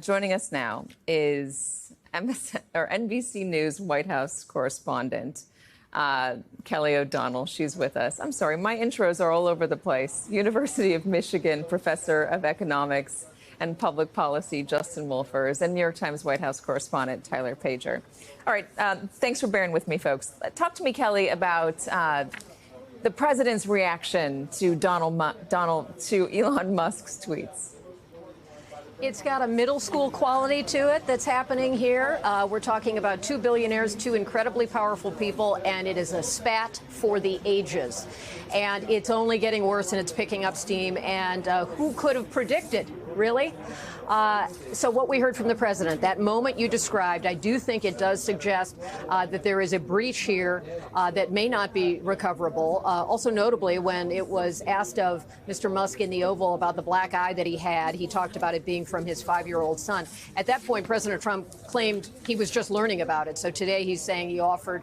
Joining us now is NBC News White House correspondent, Kelly O'Donnell. She's with us. I'm sorry, my intros are all over the place. University of Michigan professor of economics and public policy, Justin Wolfers, and New York Times White House correspondent, Tyler Pager. All right, thanks for bearing with me, folks. Talk to me, Kelly, about the president's reaction to Elon Musk's tweets. It's got a middle school quality to it that's happening here. We're talking about two billionaires, two incredibly powerful people, and it is a spat for the ages. And it's only getting worse, and it's picking up steam. And who could have predicted, really? So what we heard from the president, that moment you described, I do think it does suggest that there is a breach here that may not be recoverable. Also notably, when it was asked of Mr. Musk in the Oval about the black eye that he had, he talked about it being from his 5-year-old son. At that point, President Trump claimed he was just learning about it. So today he's saying he offered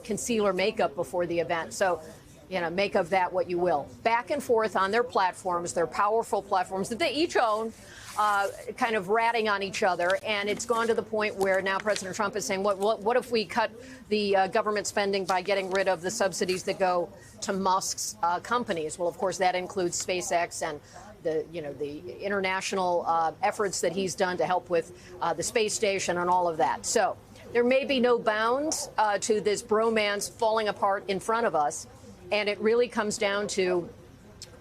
concealer makeup before the event. So, you know, make of that what you will. Back and forth on their platforms, their powerful platforms that they each own, kind of ratting on each other. And it's gone to the point where now President Trump is saying, what if we cut the government spending by getting rid of the subsidies that go to Musk's companies? Well, of course, that includes SpaceX and the international efforts that he's done to help with the space station and all of that. So there may be no bounds to this bromance falling apart in front of us. And it really comes down to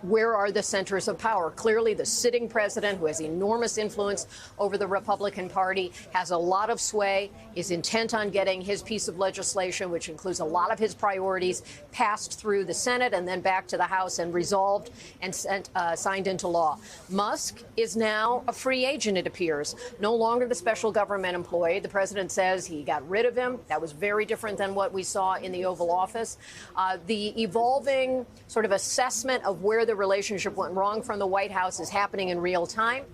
where are the centers of power? Clearly, the sitting president, who has enormous influence over the Republican Party, has a lot of sway, is intent on getting his piece of legislation, which includes a lot of his priorities, passed through the Senate and then back to the House and resolved and signed into law. Musk is now a free agent, it appears, no longer the special government employee. The president says he got rid of him. That was very different than what we saw in the Oval Office. The evolving sort of assessment of where the relationship went wrong from the White House is happening in real time.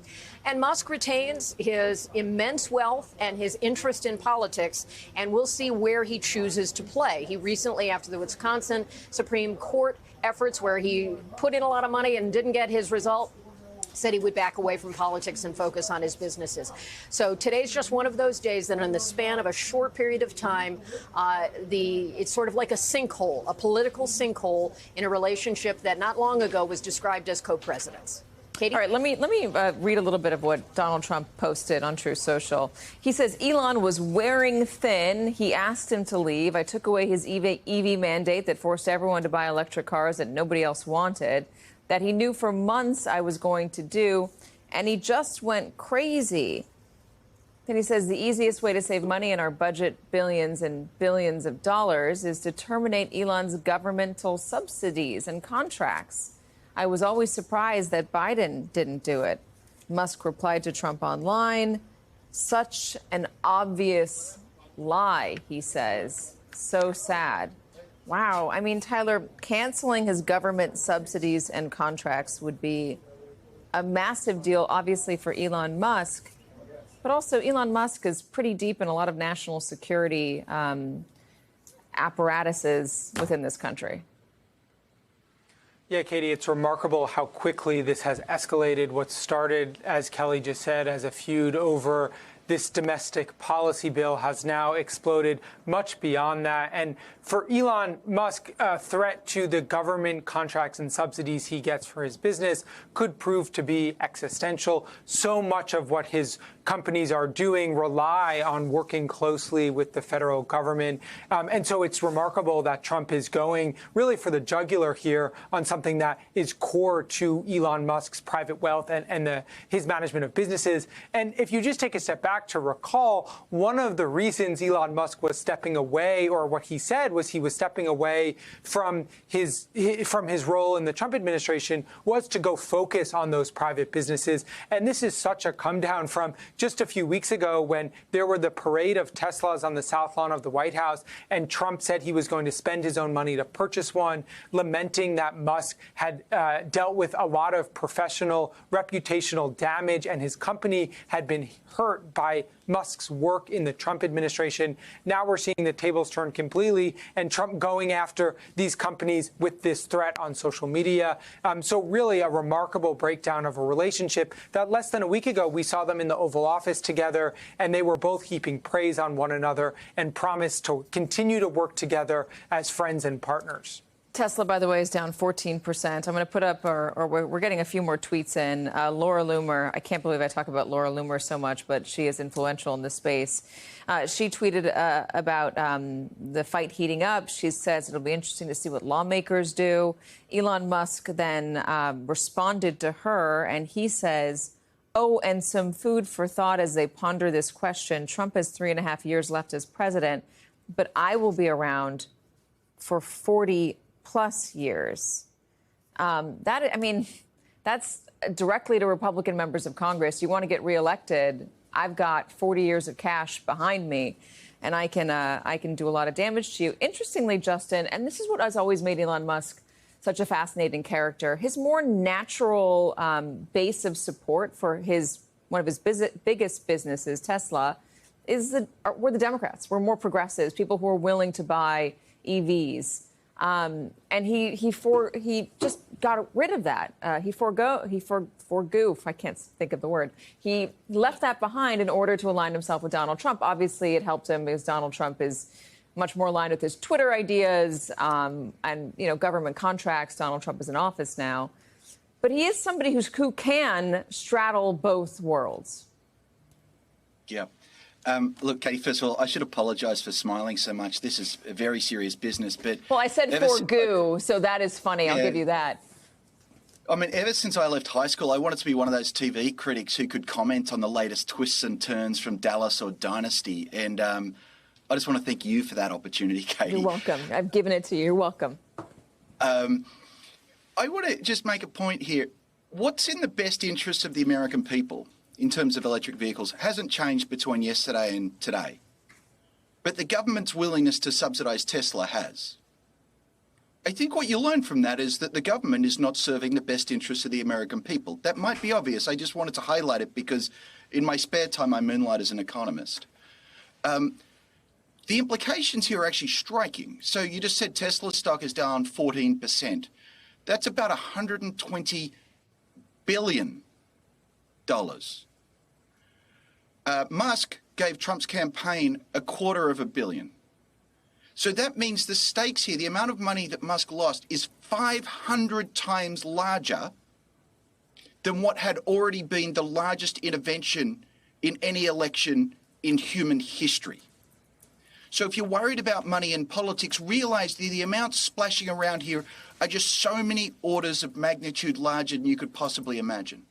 And Musk retains his immense wealth and his interest in politics, and we'll see where he chooses to play. He recently, after the Wisconsin Supreme Court efforts where he put in a lot of money and didn't get his result, said he would back away from politics and focus on his businesses. So today's just one of those days that in the span of a short period of time, it's sort of like a sinkhole, a political sinkhole in a relationship that not long ago was described as co-presidents. Katie? All right, let me read a little bit of what Donald Trump posted on Truth Social. He says Elon was wearing thin. He asked him to leave. I took away his EV mandate that forced everyone to buy electric cars that nobody else wanted, that he knew for months I was going to do, and he just went crazy. Then he says the easiest way to save money in our budget, billions and billions of dollars, is to terminate Elon's governmental subsidies and contracts. I was always surprised that Biden didn't do it. Musk replied to Trump online, such an obvious lie, he says. So sad. Wow. I mean, Tyler, canceling his government subsidies and contracts would be a massive deal, obviously, for Elon Musk. But also, Elon Musk is pretty deep in a lot of national security apparatuses within this country. Yeah, Katie, it's remarkable how quickly this has escalated. What started, as Kelly just said, as a feud over this domestic policy bill has now exploded much beyond that. And for Elon Musk, a threat to the government contracts and subsidies he gets for his business could prove to be existential. So much of what his companies are doing rely on working closely with the federal government. And so it's remarkable that Trump is going really for the jugular here on something that is core to Elon Musk's private wealth and his management of businesses. And if you just take a step back to recall, one of the reasons Elon Musk was stepping away, or what he said was he was stepping away from his role in the Trump administration, was to go focus on those private businesses. And this is such a come down from just a few weeks ago when there were the parade of Teslas on the South Lawn of the White House, and Trump said he was going to spend his own money to purchase one, lamenting that Musk had dealt with a lot of professional reputational damage and his company had been hurt by Musk's work in the Trump administration. Now we're seeing the tables turn completely and Trump going after these companies with this threat on social media. So really a remarkable breakdown of a relationship that less than a week ago we saw them in the Oval Office together, and they were both heaping praise on one another and promised to continue to work together as friends and partners. Tesla, by the way, is down 14%. I'm going to put up, or we're getting a few more tweets in. Laura Loomer, I can't believe I talk about Laura Loomer so much, but she is influential in this space. She tweeted about the fight heating up. She says it'll be interesting to see what lawmakers do. Elon Musk then responded to her, and he says, oh, and some food for thought as they ponder this question. Trump has 3.5 years left as president, but I will be around for 40+ years. That's directly to Republican members of Congress. You want to get reelected? I've got 40 years of cash behind me, and I can do a lot of damage to you. Interestingly, Justin, and this is what has always made Elon Musk such a fascinating character, his more natural base of support for one of his biggest businesses, Tesla, were the Democrats. Were more progressives, people who are willing to buy EVs. And he just got rid of that. He forgoof. I can't think of the word. He left that behind in order to align himself with Donald Trump. Obviously, it helped him because Donald Trump is much more aligned with his Twitter ideas and government contracts. Donald Trump is in office now, but he is somebody who can straddle both worlds. Yeah. Look, Katie, first of all, I should apologise for smiling so much. This is a very serious business. But well, I said forgoo, so that is funny. Yeah. I'll give you that. I mean, ever since I left high school, I wanted to be one of those TV critics who could comment on the latest twists and turns from Dallas or Dynasty. And I just want to thank you for that opportunity, Katie. You're welcome. I've given it to you. You're welcome. I want to just make a point here. What's in the best interest of the American people in terms of electric vehicles hasn't changed between yesterday and today. But the government's willingness to subsidise Tesla has. I think what you learn from that is that the government is not serving the best interests of the American people. That might be obvious. I just wanted to highlight it because in my spare time I moonlight as an economist. The implications here are actually striking. So you just said Tesla stock is down 14%. That's about $120 billion. Musk gave Trump's campaign $250 million. So that means the stakes here, the amount of money that Musk lost, is 500 times larger than what had already been the largest intervention in any election in human history. So if you're worried about money in politics, realize the amounts splashing around here are just so many orders of magnitude larger than you could possibly imagine.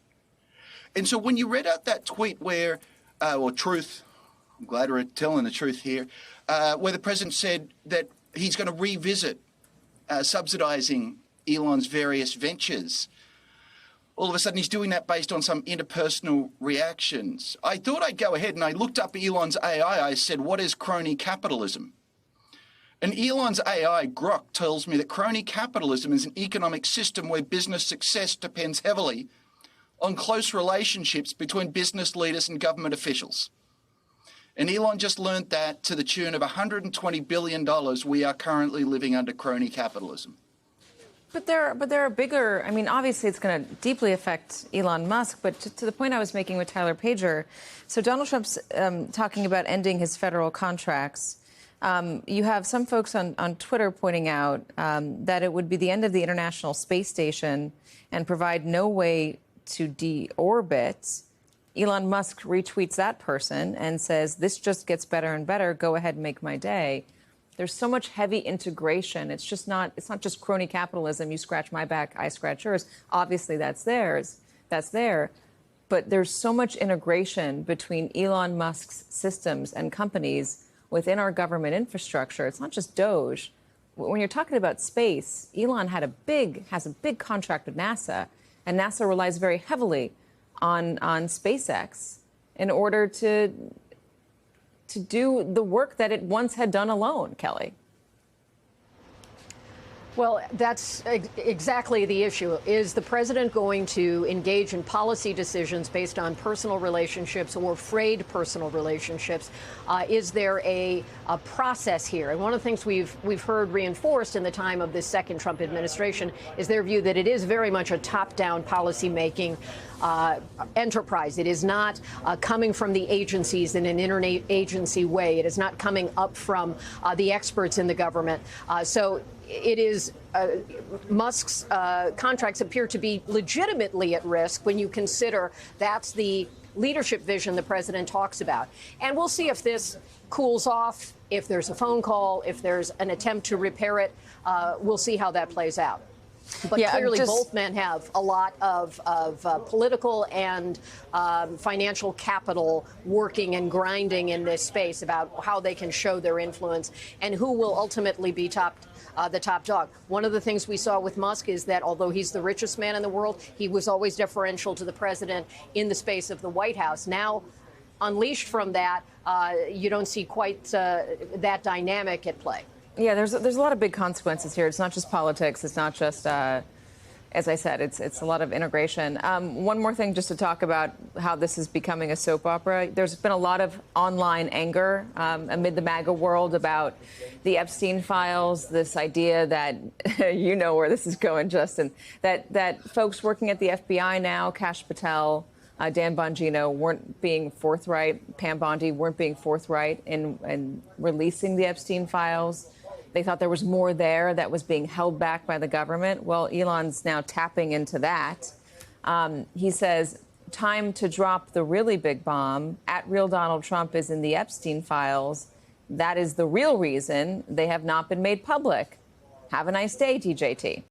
And so when you read out that tweet where, truth, I'm glad we're telling the truth here, where the president said that he's going to revisit subsidizing Elon's various ventures, all of a sudden he's doing that based on some interpersonal reactions. I thought I'd go ahead and I looked up Elon's AI. I said, what is crony capitalism? And Elon's AI, Grok, tells me that crony capitalism is an economic system where business success depends heavily on close relationships between business leaders and government officials. And Elon just learned that to the tune of $120 billion, we are currently living under crony capitalism. But there are bigger, I mean, obviously it's going to deeply affect Elon Musk, but to the point I was making with Tyler Pager, so Donald Trump's talking about ending his federal contracts. You have some folks on Twitter pointing out that it would be the end of the International Space Station and provide no way to deorbit. Elon Musk retweets that person and says, this just gets better and better. Go ahead and make my day. There's so much heavy integration. It's not just crony capitalism. You scratch my back, I scratch yours. Obviously, that's there. But there's so much integration between Elon Musk's systems and companies within our government infrastructure. It's not just Doge. When you're talking about space, Elon has a big contract with NASA, and NASA relies very heavily on SpaceX in order to do the work that it once had done alone, Kelly. Well, that's exactly the issue. Is the president going to engage in policy decisions based on personal relationships or frayed personal relationships? Is there a process here? And one of the things we've heard reinforced in the time of this second Trump administration is their view that it is very much a top-down policy-making enterprise. It is not coming from the agencies in an interagency way. It is not coming up from the experts in the government. So it is Musk's contracts appear to be legitimately at risk when you consider that's the leadership vision the president talks about. And we'll see if this cools off, if there's a phone call, if there's an attempt to repair it. We'll see how that plays out. But yeah, clearly, both men have a lot of political and financial capital working and grinding in this space about how they can show their influence and who will ultimately be the top dog. One of the things we saw with Musk is that although he's the richest man in the world, he was always deferential to the president in the space of the White House. Now, unleashed from that, you don't see quite that dynamic at play. Yeah, there's a lot of big consequences here. It's not just politics. It's not just, as I said, it's a lot of integration. One more thing just to talk about how this is becoming a soap opera. There's been a lot of online anger amid the MAGA world about the Epstein files, this idea that, you know where this is going, Justin, that folks working at the FBI now, Kash Patel, Dan Bongino, weren't being forthright, Pam Bondi weren't being forthright in releasing the Epstein files. They thought there was more there that was being held back by the government. Well, Elon's now tapping into that. He says, time to drop the really big bomb. At Real Donald Trump is in the Epstein files. That is the real reason they have not been made public. Have a nice day, TJT.